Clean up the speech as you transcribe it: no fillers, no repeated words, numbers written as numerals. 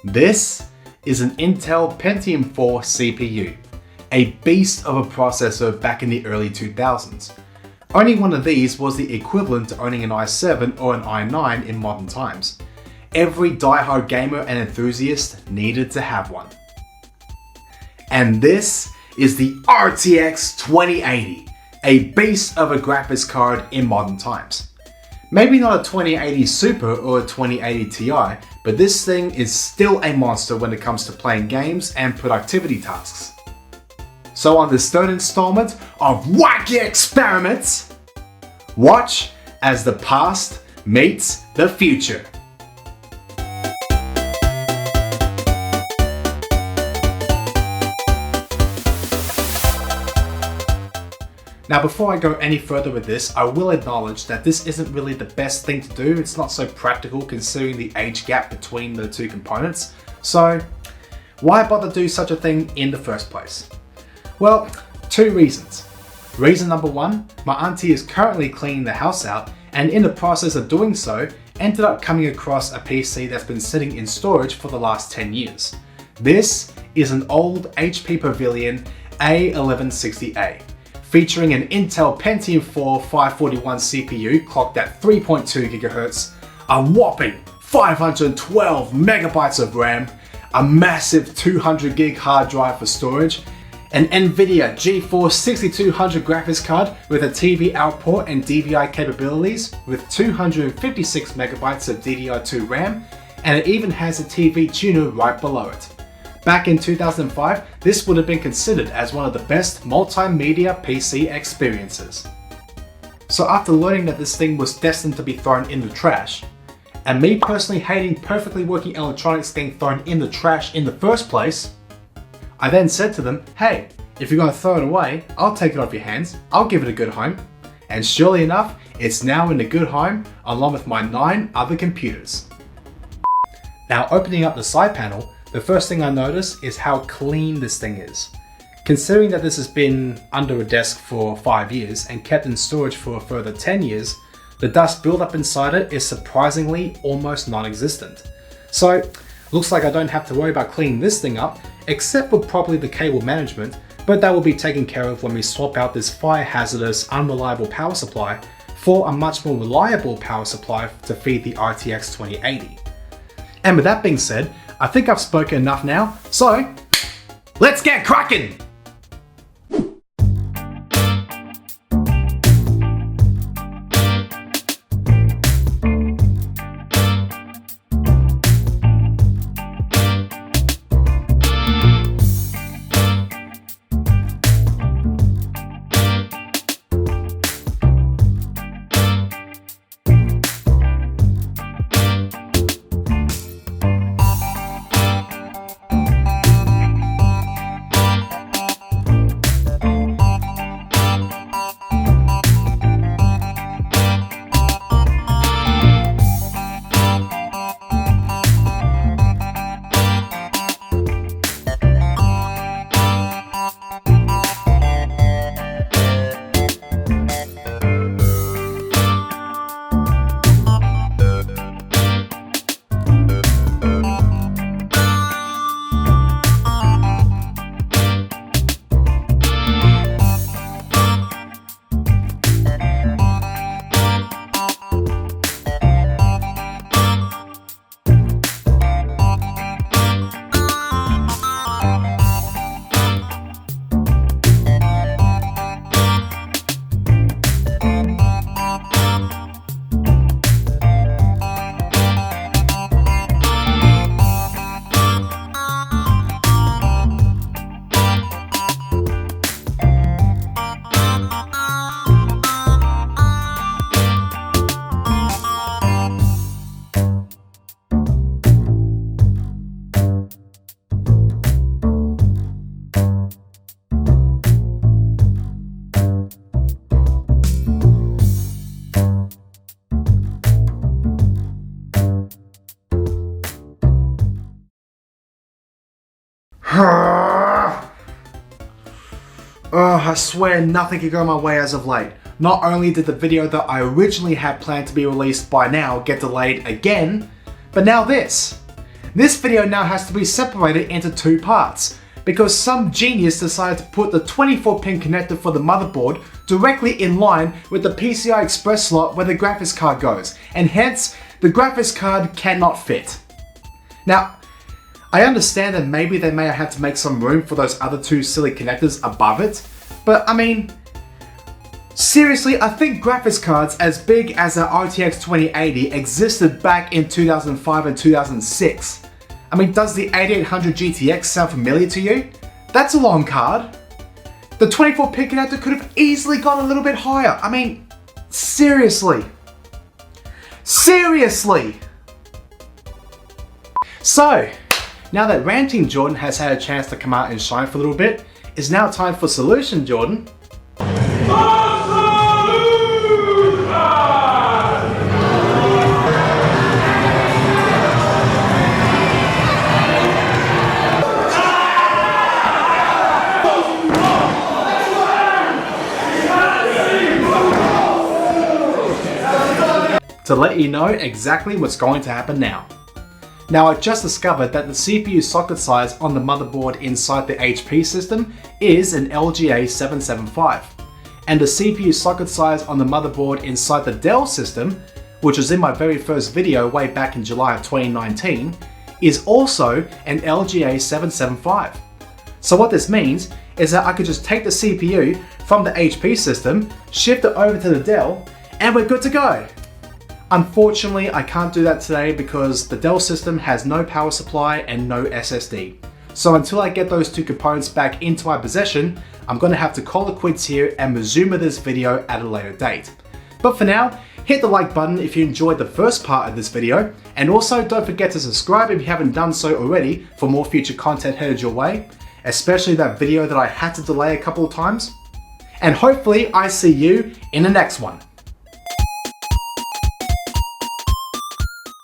This is an Intel Pentium 4 CPU, a beast of a processor back in the early 2000s. Owning one of these was the equivalent to owning an i7 or an i9 in modern times. Every die-hard gamer and enthusiast needed to have one. And this is the RTX 2080, a beast of a graphics card in modern times. Maybe not a 2080 Super or a 2080 Ti, but this thing is still a monster when it comes to playing games and productivity tasks. So on this third installment of Wacky Experiments, watch as the past meets the future. Now before I go any further with this, I will acknowledge that this isn't really the best thing to do. It's not so practical considering the age gap between the two components. So why bother do such a thing in the first place? Well, two reasons. Reason number one, my auntie is currently cleaning the house out and in the process of doing so, ended up coming across a PC that's been sitting in storage for the last 10 years. This is an old HP Pavilion A1160A. Featuring an Intel Pentium 4 541 CPU clocked at 3.2 GHz, a whopping 512 megabytes of RAM, a massive 200 gig hard drive for storage, an NVIDIA GeForce 6200 graphics card with a TV output and DVI capabilities with 256 megabytes of DDR2 RAM, and it even has a TV tuner right below it. Back in 2005, this would have been considered as one of the best multimedia PC experiences. So after learning that this thing was destined to be thrown in the trash, and me personally hating perfectly working electronics getting thrown in the trash in the first place, I then said to them, hey, if you're going to throw it away, I'll take it off your hands, I'll give it a good home. And surely enough, it's now in a good home along with my 9 other computers. Now opening up the side panel, the first thing I notice is how clean this thing is. Considering that this has been under a desk for 5 years and kept in storage for a further 10 years, the dust buildup inside it is surprisingly almost non-existent. So, looks like I don't have to worry about cleaning this thing up, except for probably the cable management, but that will be taken care of when we swap out this fire hazardous, unreliable power supply for a much more reliable power supply to feed the RTX 2080. And with that being said, I think I've spoken enough now, so let's get cracking! I swear nothing could go my way as of late. Not only did the video that I originally had planned to be released by now get delayed again, but now this. This video now has to be separated into two parts because some genius decided to put the 24-pin connector for the motherboard directly in line with the PCI Express slot where the graphics card goes, and hence the graphics card cannot fit. Now, I understand that maybe they may have to make some room for those other two silly connectors above it, but I mean, seriously, I think graphics cards as big as the RTX 2080 existed back in 2005 and 2006. I mean, does the 8800 GTX sound familiar to you? That's a long card. The 24-pin connector could have easily gone a little bit higher. I mean, seriously. Seriously! So, now that Ranting Jordan has had a chance to come out and shine for a little bit, it's now time for Solution Jordan. To let you know exactly what's going to happen now. Now, I just discovered that the CPU socket size on the motherboard inside the HP system is an LGA 775, and the CPU socket size on the motherboard inside the Dell system, which was in my very first video way back in July of 2019, is also an LGA 775. So what this means is that I could just take the CPU from the HP system, shift it over to the Dell, and we're good to go. Unfortunately, I can't do that today because the Dell system has no power supply and no SSD. So until I get those two components back into my possession, I'm going to have to call it quits here and resume with this video at a later date. But for now, hit the like button if you enjoyed the first part of this video, and also don't forget to subscribe if you haven't done so already for more future content headed your way, especially that video that I had to delay a couple of times. And hopefully I see you in the next one.